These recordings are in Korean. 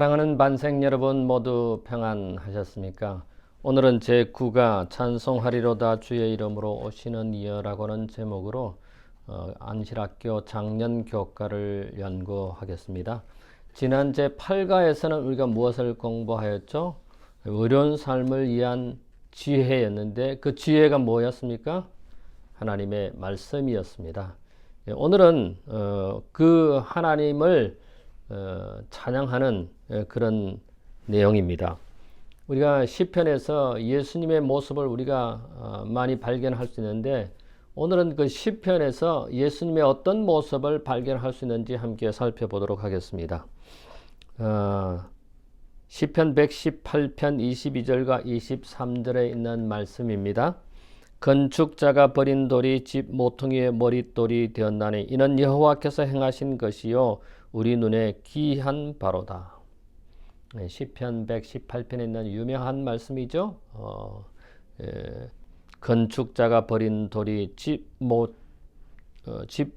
사랑하는 반생 여러분 모두 평안하셨습니까? 오늘은 제9가 찬송하리로다 주의 이름으로 오시는 이여라고 하는 제목으로 안실학교 작년 교과를 연구하겠습니다. 지난 제8가에서는 우리가 무엇을 공부하였죠? 의로운 삶을 위한 지혜였는데 그 지혜가 뭐였습니까? 하나님의 말씀이었습니다. 오늘은 그 하나님을 찬양하는 그런 내용입니다. 우리가 시편에서 예수님의 모습을 우리가 많이 발견할 수 있는데 오늘은 그 시편에서 예수님의 어떤 모습을 발견할 수 있는지 함께 살펴보도록 하겠습니다. 시편 118편 22절과 23절에 있는 말씀입니다. 건축자가 버린 돌이 집 모퉁이의 머릿돌이 되었나니 이는 여호와께서 행하신 것이요 우리 눈에 귀한 바로다. 시편 118편에 있는 유명한 말씀이죠. 건축자가 버린 돌이 집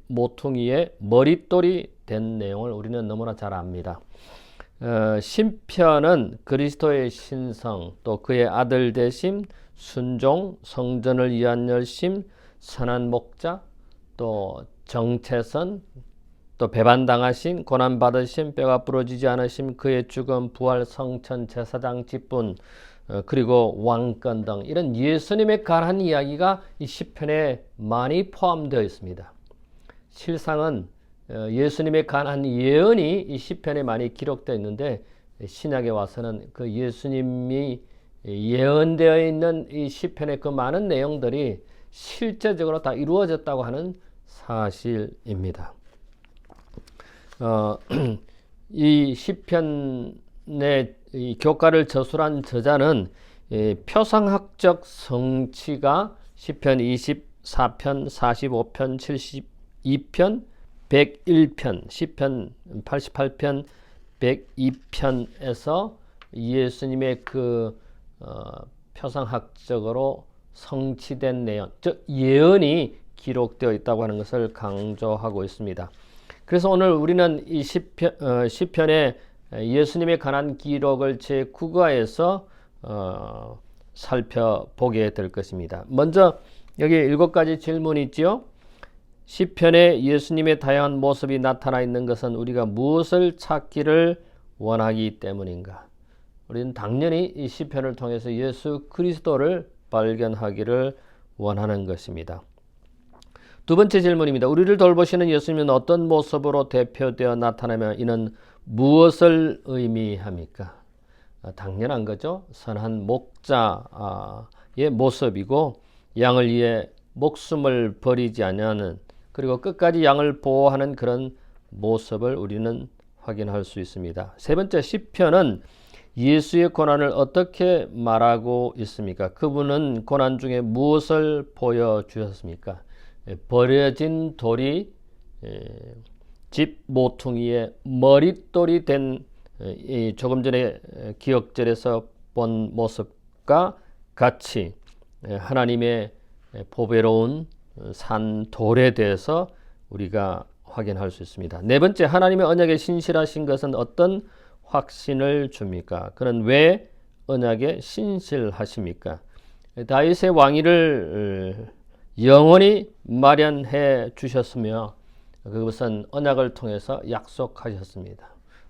모퉁이의 머릿돌이 된 내용을 우리는 너무나 잘 압니다. 시편은 그리스도의 신성, 또 그의 아들 되심, 순종, 성전을 위한 열심, 선한 목자, 또 정체선, 또 배반당하신, 고난받으심, 뼈가 부러지지 않으심, 그의 죽음, 부활, 성천, 제사장, 직분, 그리고 왕권 등 이런 예수님에 관한 이야기가 이 시편에 많이 포함되어 있습니다. 실상은 예수님에 관한 예언이 이 시편에 많이 기록되어 있는데 신약에 와서는 그 예수님이 예언되어 있는 이 시편의 그 많은 내용들이 실제적으로 다 이루어졌다고 하는 사실입니다. 이 시편의 이 교과를 저술한 저자는 표상학적 성취가 시편 24편, 45편, 72편, 101편, 시편 88편, 102편에서 예수님의 그 표상학적으로 성취된 내용, 즉 예언이 기록되어 있다고 하는 것을 강조하고 있습니다. 그래서 오늘 우리는 이 시편의 예수님에 관한 기록을 제9가에서 살펴보게 될 것입니다. 먼저 여기 7가지 질문이 있죠. 시편에 예수님의 다양한 모습이 나타나 있는 것은 우리가 무엇을 찾기를 원하기 때문인가? 우리는 당연히 이 시편을 통해서 예수 그리스도를 발견하기를 원하는 것입니다. 두 번째 질문입니다. 우리를 돌보시는 예수님은 어떤 모습으로 대표되어 나타나며 이는 무엇을 의미합니까? 당연한 거죠. 선한 목자의 모습이고 양을 위해 목숨을 버리지 아니하는 그리고 끝까지 양을 보호하는 그런 모습을 우리는 확인할 수 있습니다. 세 번째, 시편은 예수의 고난을 어떻게 말하고 있습니까? 그분은 고난 중에 무엇을 보여주셨습니까? 버려진 돌이 집 모퉁이의 머릿돌이 된 조금 전에 기억절에서 본 모습과 같이 하나님의 보배로운 산 돌에 대해서 우리가 확인할 수 있습니다. 네 번째, 하나님의 언약에 신실하신 것은 어떤 확신을 줍니까? 그는 왜 언약에 신실하십니까? 다윗의 왕위를 영원히 마련해 주셨으며 그것은 언약을 통해서 약속하셨습니다.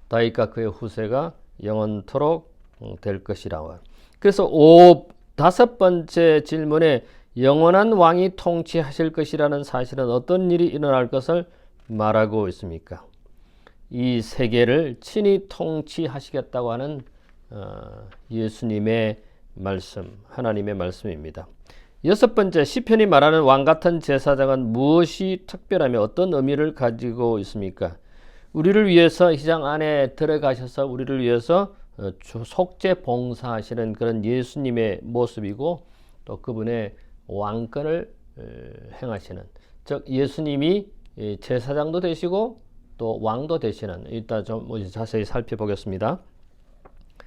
다윗과 그의 후세가 영원토록 될 것이라고. 그래서 다섯 번째 질문에 영원한 왕이 통치하실 것이라는 사실은 어떤 일이 일어날 것을 말하고 있습니까? 이 세계를 친히 통치하시겠다고 하는 예수님의 말씀, 하나님의 말씀입니다. 여섯 번째, 시편이 말하는 왕같은 제사장은 무엇이 특별하며 어떤 의미를 가지고 있습니까? 우리를 위해서 휘장 안에 들어가셔서 우리를 위해서 속죄 봉사하시는 그런 예수님의 모습이고 또 그분의 왕권을 행하시는, 즉 예수님이 제사장도 되시고 또 왕도 되시는, 이따 좀 자세히 살펴보겠습니다.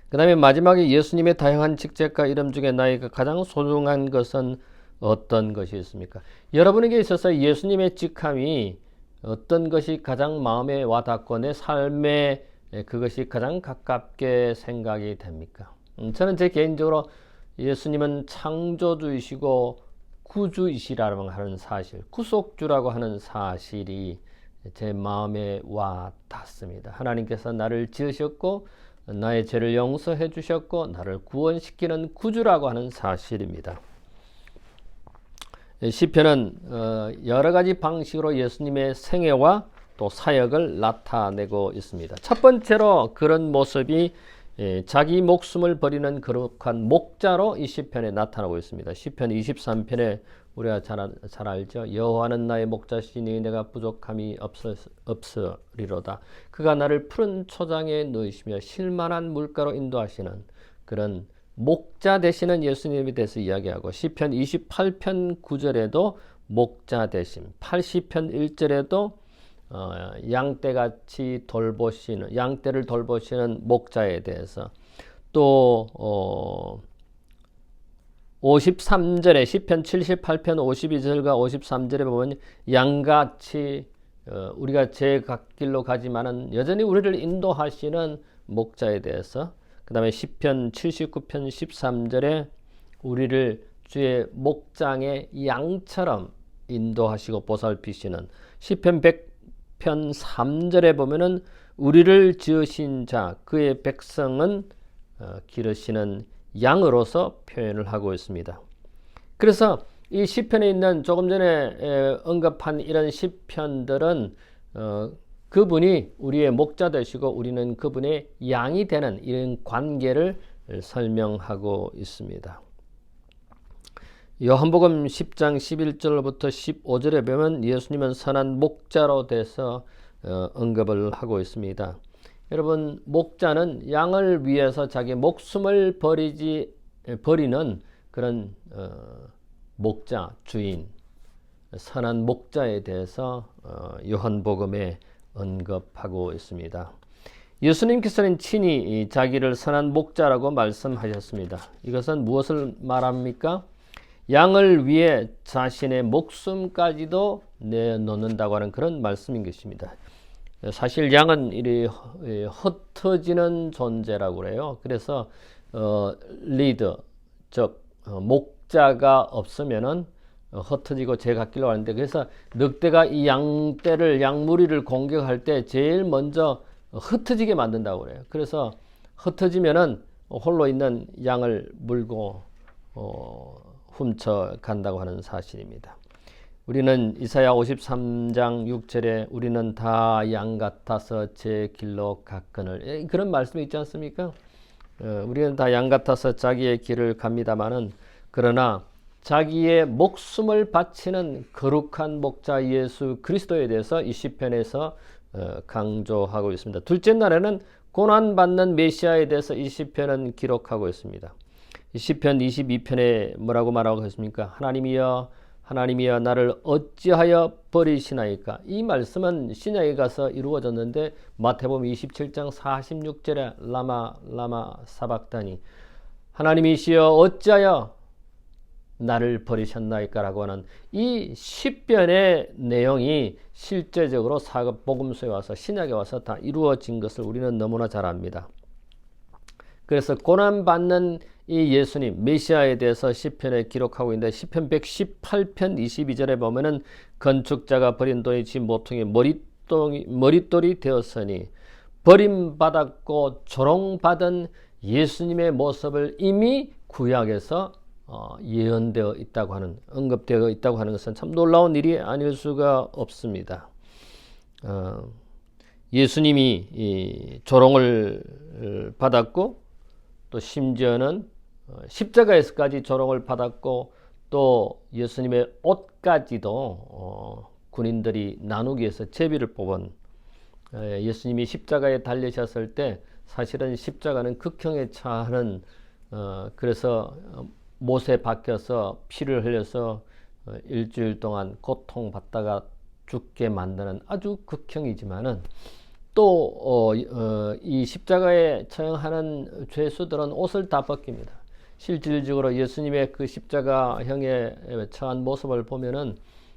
그 다음에 마지막에 예수님의 다양한 직책과 이름 중에 나에게 가장 소중한 것은 어떤 것이 있습니까? 여러분에게 있어서 예수님의 직함이 어떤 것이 가장 마음에 와닿고 내 삶의 그것이 가장 가깝게 생각이 됩니까? 저는 제 개인적으로 예수님은 창조주이시고 구주이시라고 하는 사실, 구속주라고 하는 사실이 제 마음에 와 닿습니다. 하나님께서 나를 지으셨고 나의 죄를 용서해 주셨고 나를 구원시키는 구주라고 하는 사실입니다. 시편은 여러 가지 방식으로 예수님의 생애와 또 사역을 나타내고 있습니다. 첫 번째로 그런 모습이 자기 목숨을 버리는 거룩한 목자로 이 시편에 나타나고 있습니다. 시편 23편에 우리가 잘 알죠. 여호와는 나의 목자시니 내가 부족함이 없으리로다. 그가 나를 푸른 초장에 넣으시며 쉴만한 물가로 인도하시는 그런 목자 되시는 예수님에 대해서 이야기하고, 시편 28편 9절에도 목자 되심, 80편 1절에도 양떼같이 양떼를 돌보시는 목자에 대해서, 또 53절에 시편 78편 52절과 53절에 보면 양같이 우리가 제 갓길로 가지만은 여전히 우리를 인도하시는 목자에 대해서, 그 다음에 시편 79편 13절에 우리를 주의 목장의 양처럼 인도하시고 보살피시는, 시편 100편 3절에 보면은 우리를 지으신 자 그의 백성은 기르시는 양으로서 표현을 하고 있습니다. 그래서 이 시편에 있는 조금 전에 언급한 이런 시편들은 그분이 우리의 목자 되시고 우리는 그분의 양이 되는 이런 관계를 설명하고 있습니다. 요한복음 10장 11절부터 15절에 보면 예수님은 선한 목자로 돼서 언급을 하고 있습니다. 여러분, 목자는 양을 위해서 자기 목숨을 버리는 그런 목자, 주인, 선한 목자에 대해서 요한복음에 언급하고 있습니다. 예수님께서는 친히 자기를 선한 목자라고 말씀하셨습니다. 이것은 무엇을 말합니까? 양을 위해 자신의 목숨까지도 내놓는다고 하는 그런 말씀인 것입니다. 사실 양은 이리 흩어지는 존재라고 그래요. 그래서 리더, 즉 목자가 없으면은 흩어지고 제 갓길로 가는데, 그래서 늑대가 이 양무리를 공격할 때 제일 먼저 흩어지게 만든다고 그래요. 그래서 흩어지면은 홀로 있는 양을 물고 훔쳐 간다고 하는 사실입니다. 우리는 이사야 53장 6절에 우리는 다 양 같아서 제 길로 갔거늘, 그런 말씀이 있지 않습니까? 우리는 다 양 같아서 자기의 길을 갑니다마는, 그러나 자기의 목숨을 바치는 거룩한 목자 예수 그리스도에 대해서 이 시편에서 강조하고 있습니다. 둘째 날에는 고난받는 메시아에 대해서 이 시편은 기록하고 있습니다. 이 시편 22편에 뭐라고 말하고 있습니까? 하나님이여 하나님이여 나를 어찌하여 버리시나이까? 이 말씀은 신약에 가서 이루어졌는데 마태복음 27장 46절에 라마 사박다니, 하나님이시여 어찌하여 나를 버리셨나이까? 라고 하는 이 시편의 내용이 실제적으로 복음서에 와서, 신약에 와서 다 이루어진 것을 우리는 너무나 잘 압니다. 그래서 고난받는 이 예수님 메시아에 대해서 시편에 기록하고 있는데, 시편 118편 22절에 보면은 건축자가 버린 돈이 지 모퉁이 머릿돌이 되었으니, 버림받았고 조롱받은 예수님의 모습을 이미 구약에서 예언되어 있다고 하는, 언급되어 있다고 하는 것은 참 놀라운 일이 아닐 수가 없습니다. 예수님이 조롱을 받았고, 또 심지어는 십자가에서까지 조롱을 받았고, 또 예수님의 옷까지도 군인들이 나누기 위해서 제비를 뽑은, 예수님이 십자가에 달리셨을 때 사실은 십자가는 극형에 처하는, 그래서 못에 박혀서 피를 흘려서 일주일 동안 고통받다가 죽게 만드는 아주 극형이지만은, 또 이 십자가에 처형하는 죄수들은 옷을 다 벗깁니다. 실질적으로 예수님의 그 십자가형에 처한 모습을 보면은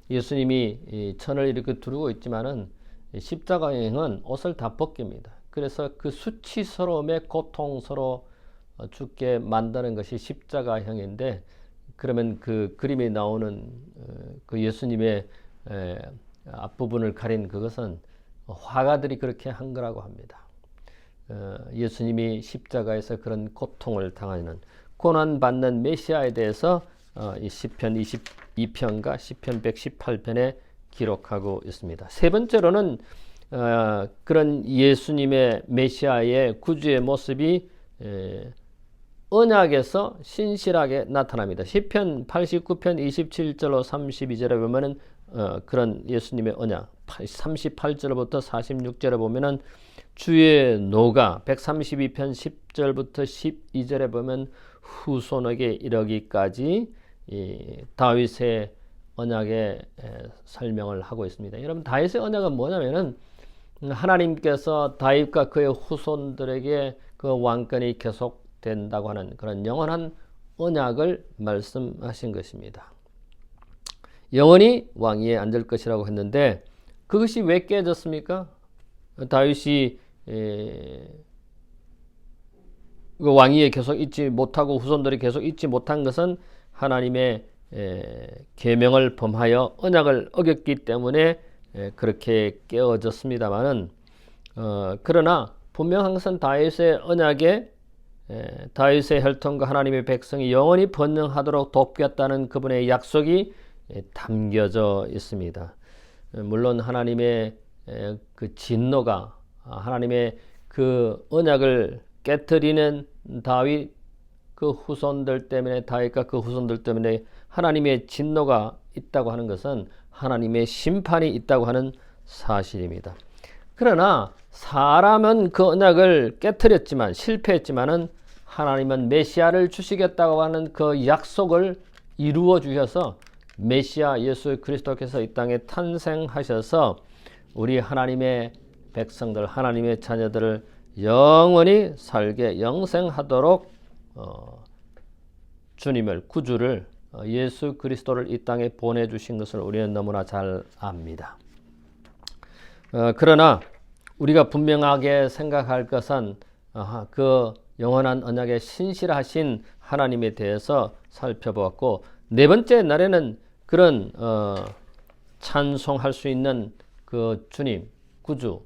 예수님이 천을 이렇게 두르고 있지만은 십자가형은 옷을 다 벗깁니다. 그래서 그 수치스러움에 고통스러워 죽게 만드는 것이 십자가형인데, 그러면 그 그림에 나오는 그 예수님의 앞부분을 가린 그것은 화가들이 그렇게 한 거라고 합니다. 예수님이 십자가에서 그런 고통을 당하는, 고난받는 메시아에 대해서 이 시편 22편과 시편 118편에 기록하고 있습니다. 세 번째로는 그런 예수님의 메시아의 구주의 모습이 언약에서 신실하게 나타납니다. 시편 89편 27절로 32절에 보면은 그런 예수님의 언약, 38절부터 46절에 보면은 주의 노가, 132편 10절부터 12절에 보면 후손에게 이르기까지 다윗의 언약의 설명을 하고 있습니다. 여러분, 다윗의 언약은 뭐냐면은 하나님께서 다윗과 그의 후손들에게 그 왕권이 계속된다고 하는 그런 영원한 언약을 말씀하신 것입니다. 영원히 왕위에 앉을 것이라고 했는데, 그것이 왜 깨졌습니까? 다윗이 그 왕위에 계속 있지 못하고 후손들이 계속 있지 못한 것은 하나님의 계명을 범하여 언약을 어겼기 때문에 그렇게 깨어졌습니다만은, 그러나 분명 항상 다윗의 언약에 다윗의 혈통과 하나님의 백성이 영원히 번영하도록 돕겠다는 그분의 약속이 담겨져 있습니다. 물론 하나님의 그 진노가, 하나님의 그 언약을 깨트리는 다윗 그 후손들 때문에, 다윗과 그 후손들 때문에 하나님의 진노가 있다고 하는 것은 하나님의 심판이 있다고 하는 사실입니다. 그러나 사람은 그 언약을 깨트렸지만, 실패했지만은 하나님은 메시아를 주시겠다고 하는 그 약속을 이루어 주셔서 메시아 예수 그리스도께서 이 땅에 탄생하셔서 우리 하나님의 백성들, 하나님의 자녀들을 영원히 살게 영생하도록 주님을, 구주를, 예수 그리스도를 이 땅에 보내주신 것을 우리는 너무나 잘 압니다. 그러나 우리가 분명하게 생각할 것은 그 영원한 언약에 신실하신 하나님에 대해서 살펴보았고, 네 번째 날에는 그런 찬송할 수 있는 그 주님, 구주,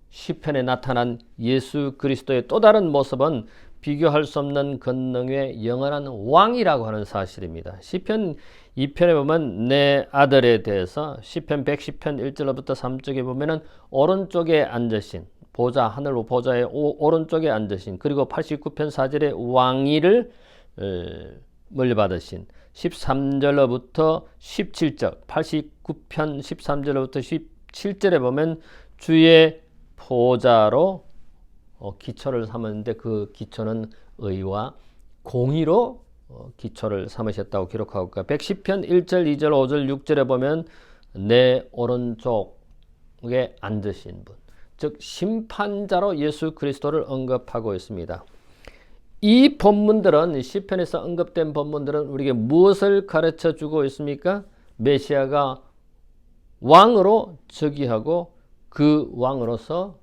시편에 나타난 예수 그리스도의 또 다른 모습은 비교할 수 없는 권능의 영원한 왕이라고 하는 사실입니다. 시편 2편에 보면 내 아들에 대해서, 시편 110편 1절부터 3절에 보면은 오른쪽에 앉으신 보좌, 하늘 보좌의 오른쪽에 앉으신, 그리고 89편 4절에 왕위를 물려받으신, 13절로부터 17절, 89편 13절로부터 17절에 보면 주의 보좌로 기초를 삼았는데, 그 기초는 의와 공의로 기초를 삼으셨다고 기록하고 있고, 110편 1절, 2절, 5절, 6절에 보면 내 오른쪽에 앉으신 분, 즉 심판자로 예수 그리스도를 언급하고 있습니다. 이 본문들은, 시편에서 언급된 본문들은 우리에게 무엇을 가르쳐 주고 있습니까? 메시아가 왕으로 즉위하고 그 왕으로서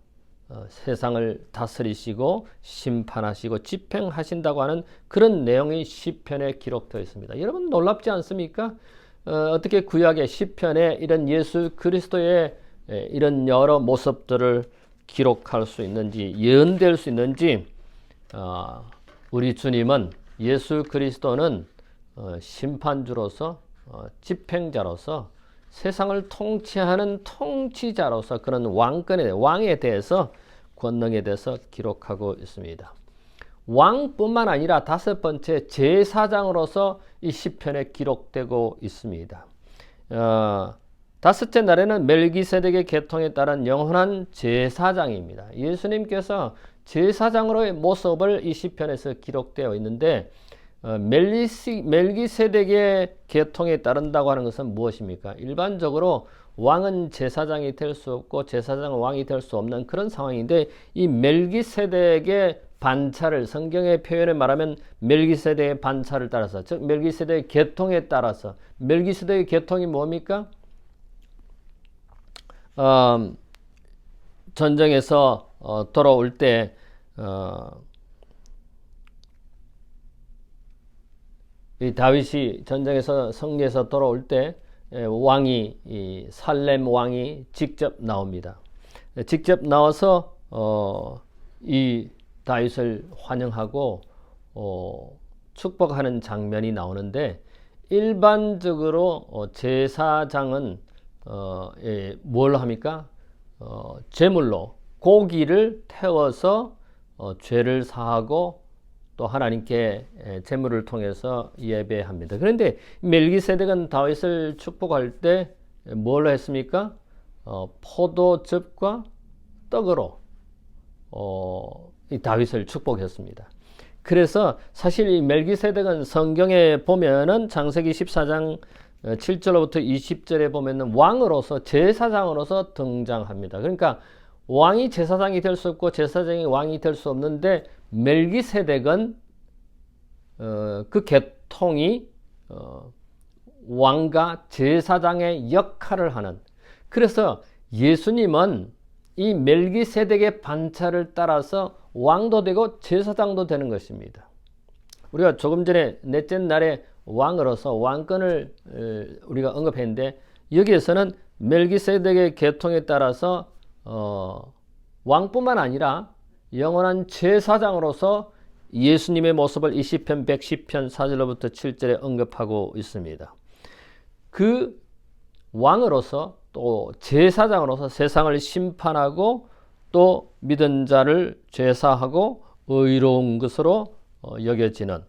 세상을 다스리시고 심판하시고 집행하신다고 하는 그런 내용이 시편에 기록되어 있습니다. 여러분, 놀랍지 않습니까? 어떻게 구약의 시편에 이런 예수 그리스도의 이런 여러 모습들을 기록할 수 있는지, 예언될 수 있는지. 우리 주님은, 예수 그리스도는 심판주로서, 집행자로서, 세상을 통치하는 통치자로서 그런 왕에 대해서, 권능에 대해서 기록하고 있습니다. 왕뿐만 아니라 다섯 번째 제사장으로서 이 시편에 기록되고 있습니다. 다섯째 날에는 멜기세덱의 계통에 따른 영원한 제사장입니다. 예수님께서 제사장으로의 모습을 이 시편에서 기록되어 있는데, 멜기세덱의 계통에 따른다고 하는 것은 무엇입니까? 일반적으로 왕은 제사장이 될 수 없고 제사장은 왕이 될 수 없는 그런 상황인데, 이 멜기세덱의 반차를, 성경의 표현에 말하면 멜기세덱의 반차를 따라서, 즉 멜기세덱의 계통에 따라서, 멜기세덱의 계통이 뭡니까? 전쟁에서 돌아올 때 이 다윗이 전쟁에서 승리해서 돌아올 때 왕이 이 살렘 왕이 직접 나옵니다. 직접 나와서 이 다윗을 환영하고 축복하는 장면이 나오는데 일반적으로 제사장은 뭘 합니까? 제물로 고기를 태워서 죄를 사하고 또 하나님께 제물을 통해서 예배합니다. 그런데 멜기세덱은 다윗을 축복할 때 뭘 했습니까? 포도즙과 떡으로 이 다윗을 축복했습니다. 그래서 사실 이 멜기세덱은 성경에 보면은 창세기 14장 7절로부터 20절에 보면은 왕으로서 제사장으로서 등장합니다. 그러니까 왕이 제사장이 될 수 없고 제사장이 왕이 될 수 없는데 멜기세덱은 그 계통이 왕과 제사장의 역할을 하는, 그래서 예수님은 이 멜기세덱의 반차를 따라서 왕도 되고 제사장도 되는 것입니다. 우리가 조금 전에 넷째 날에 왕으로서 왕권을 우리가 언급했는데 여기에서는 멜기세덱의 계통에 따라서 왕뿐만 아니라 영원한 제사장으로서 예수님의 모습을 이 시편 110편 4절로부터 7절에 언급하고 있습니다. 그 왕으로서 또 제사장으로서 세상을 심판하고 또 믿은 자를 제사하고 의로운 것으로 여겨지는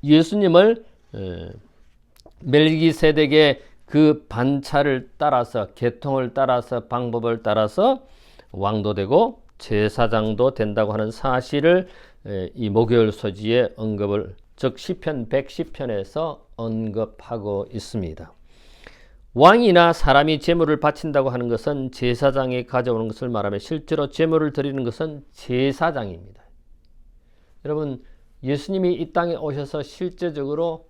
예수님을 멜기세덱의 그 반차를 따라서 계통을 따라서 방법을 따라서 왕도 되고 제사장도 된다고 하는 사실을 이 목요일 소지에 언급을, 즉 시편 110편에서 언급하고 있습니다. 왕이나 사람이 제물을 바친다고 하는 것은 제사장이 가져오는 것을 말하며 실제로 제물을 드리는 것은 제사장입니다. 여러분, 예수님이 이 땅에 오셔서 실제적으로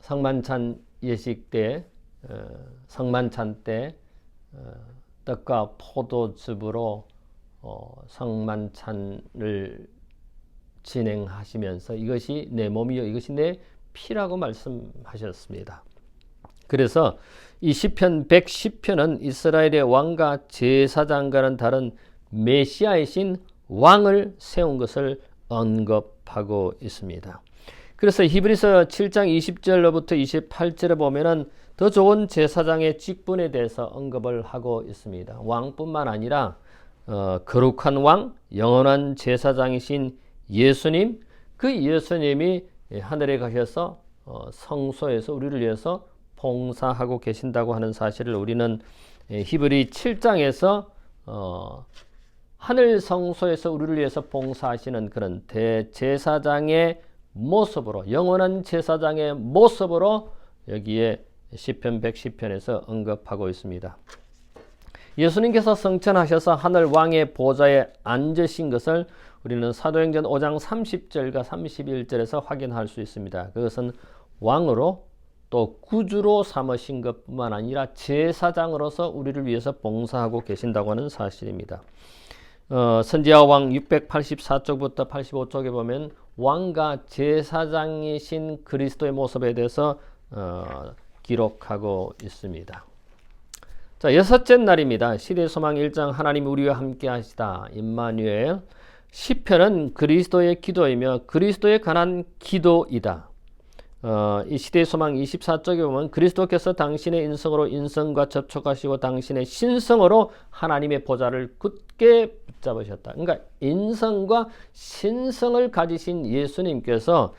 성만찬 예식 때, 성만찬 때 떡과 포도즙으로 성만찬을 진행하시면서 이것이 내 몸이요 이것이 내 피라고 말씀하셨습니다. 그래서 이 시편 110편은 이스라엘의 왕과 제사장과는 다른 메시아이신 왕을 세운 것을 언급하고 있습니다. 그래서 히브리서 7장 20절로부터 28절에 보면은 더 좋은 제사장의 직분에 대해서 언급을 하고 있습니다. 왕뿐만 아니라 거룩한 왕, 영원한 제사장이신 예수님, 그 예수님이 하늘에 가셔서 성소에서 우리를 위해서 봉사하고 계신다고 하는 사실을 우리는 히브리 7장에서 하늘 성소에서 우리를 위해서 봉사하시는 그런 대제사장의 모습으로, 영원한 제사장의 모습으로 여기에 시편 110편에서 언급하고 있습니다. 예수님께서 승천하셔서 하늘 왕의 보좌에 앉으신 것을 우리는 사도행전 5장 30절과 31절에서 확인할 수 있습니다. 그것은 왕으로 또 구주로 삼으신 것뿐만 아니라 제사장으로서 우리를 위해서 봉사하고 계신다고 하는 사실입니다. 선지자 왕 684쪽부터 85쪽에 보면 왕과 제사장이신 그리스도의 모습에 대해서 기록하고 있습니다. 자, 여섯째 날입니다. 시대의 소망 1장 하나님 우리와 함께 하시다 임마누엘. 시편은 그리스도의 기도이며 그리스도에 관한 기도이다. 이 시대의 소망 24쪽에 보면 그리스도께서 당신의 인성으로 인성과 접촉하시고 당신의 신성으로 하나님의 보좌를 굳게 붙잡으셨다. 그러니까 인성과 신성을 가지신 예수님께서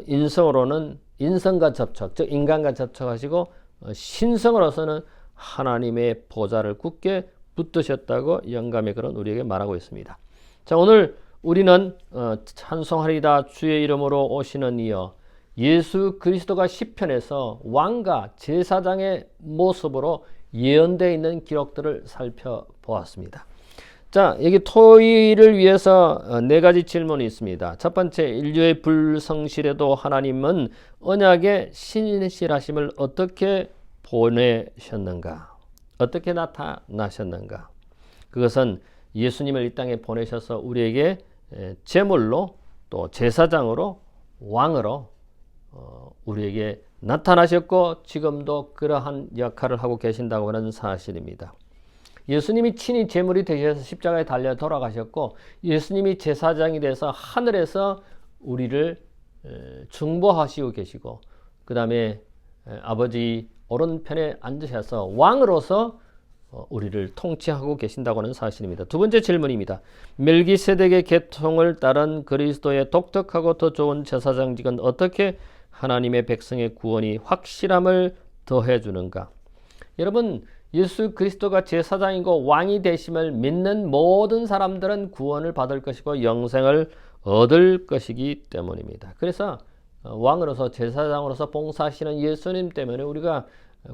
인성으로는 인성과 접촉, 즉 인간과 접촉하시고 신성으로서는 하나님의 보좌를 굳게 붙드셨다고 영감의 글은 우리에게 말하고 있습니다. 자, 오늘 우리는 찬송하리다 주의 이름으로 오시는 이여, 예수 그리스도가 시편에서 왕과 제사장의 모습으로 예언되어 있는 기록들을 살펴보았습니다. 자, 여기 토의를 위해서 네 가지 질문이 있습니다. 첫 번째, 인류의 불성실에도 하나님은 언약의 신실하심을 어떻게 보내셨는가? 어떻게 나타나셨는가? 그것은 예수님을 이 땅에 보내셔서 우리에게 제물로 또 제사장으로 왕으로 우리에게 나타나셨고 지금도 그러한 역할을 하고 계신다고 하는 사실입니다. 예수님이 친히 제물이 되셔서 십자가에 달려 돌아가셨고 예수님이 제사장이 돼서 하늘에서 우리를 중보하시고 계시고 그 다음에 아버지 오른편에 앉으셔서 왕으로서 우리를 통치하고 계신다고 하는 사실입니다. 두 번째 질문입니다. 멜기세덱의 계통을 따른 그리스도의 독특하고 더 좋은 제사장직은 어떻게 하나님의 백성의 구원이 확실함을 더해 주는가? 여러분, 예수 그리스도가 제사장이고 왕이 되심을 믿는 모든 사람들은 구원을 받을 것이고 영생을 얻을 것이기 때문입니다. 그래서 왕으로서 제사장으로서 봉사하시는 예수님 때문에 우리가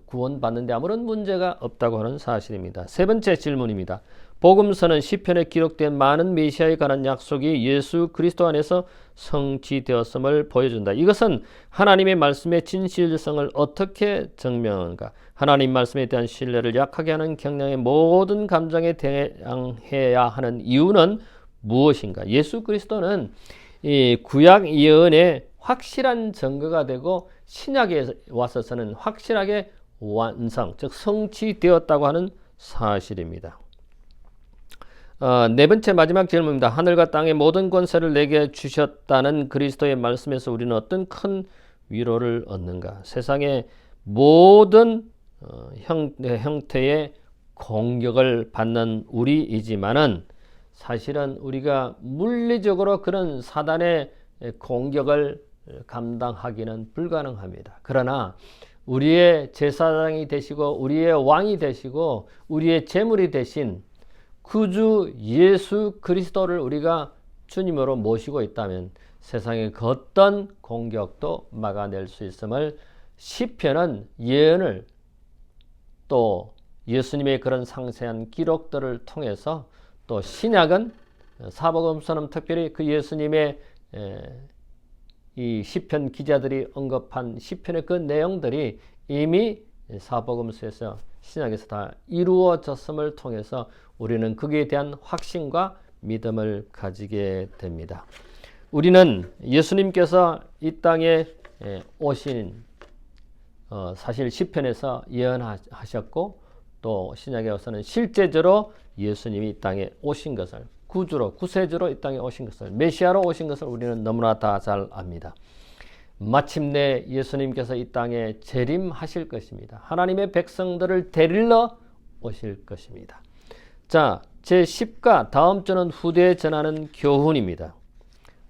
구원받는 데 아무런 문제가 없다고 하는 사실입니다. 세 번째 질문입니다. 복음서는 시편에 기록된 많은 메시아에 관한 약속이 예수 그리스도 안에서 성취되었음을 보여준다. 이것은 하나님의 말씀의 진실성을 어떻게 증명하는가? 하나님 말씀에 대한 신뢰를 약하게 하는 경향의 모든 감정에 대항해야 하는 이유는 무엇인가? 예수 그리스도는 이 구약 예언의 확실한 증거가 되고 신약에 와서는 확실하게 완성, 즉 성취되었다고 하는 사실입니다. 네 번째 마지막 질문입니다. 하늘과 땅의 모든 권세를 내게 주셨다는 그리스도의 말씀에서 우리는 어떤 큰 위로를 얻는가? 세상의 모든 형태의 공격을 받는 우리이지만은 사실은 우리가 물리적으로 그런 사단의 공격을 감당하기는 불가능합니다. 그러나 우리의 제사장이 되시고 우리의 왕이 되시고 우리의 제물이 되신 구주 예수 그리스도를 우리가 주님으로 모시고 있다면 세상의 어떤 공격도 막아낼 수 있음을 시편은 예언을 또 예수님의 그런 상세한 기록들을 통해서 또 신약은 사복음서는 특별히 그 예수님의 이 시편 기자들이 언급한 시편의 그 내용들이 이미 사복음서에서 신약에서 다 이루어졌음을 통해서 우리는 거기에 대한 확신과 믿음을 가지게 됩니다. 우리는 예수님께서 이 땅에 오신 사실 시편에서 예언하셨고 또 신약에 와서는 실제적으로 예수님이 이 땅에 오신 것을 구주로 구세주로 이 땅에 오신 것을 메시아로 오신 것을 우리는 너무나 다 잘 압니다. 마침내 예수님께서 이 땅에 재림하실 것입니다. 하나님의 백성들을 데리러 오실 것입니다. 자, 제10과 다음 주는 후대에 전하는 교훈입니다.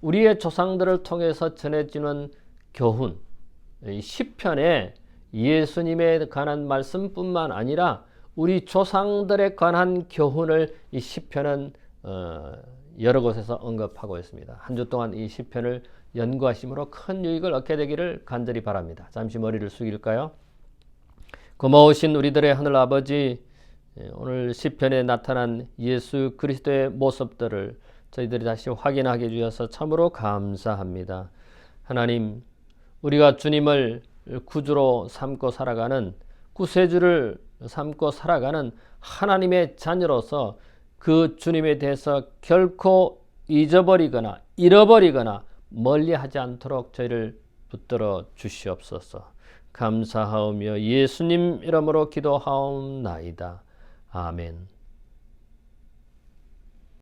우리의 조상들을 통해서 전해지는 교훈, 이 시편에 예수님에 관한 말씀뿐만 아니라 우리 조상들에 관한 교훈을 이 시편은 여러 곳에서 언급하고 있습니다. 한 주 동안 이 시편을 연구하심으로 큰 유익을 얻게 되기를 간절히 바랍니다. 잠시 머리를 숙일까요? 고마우신 우리들의 하늘 아버지, 오늘 시편에 나타난 예수 그리스도의 모습들을 저희들이 다시 확인하게 해주셔서 참으로 감사합니다. 하나님, 우리가 주님을 구주로 삼고 살아가는 구세주를 삼고 살아가는 하나님의 자녀로서 그 주님에 대해서 결코 잊어버리거나 잃어버리거나 멀리하지 않도록 저희를 붙들어 주시옵소서. 감사하오며 예수님 이름으로 기도하옵나이다. 아멘.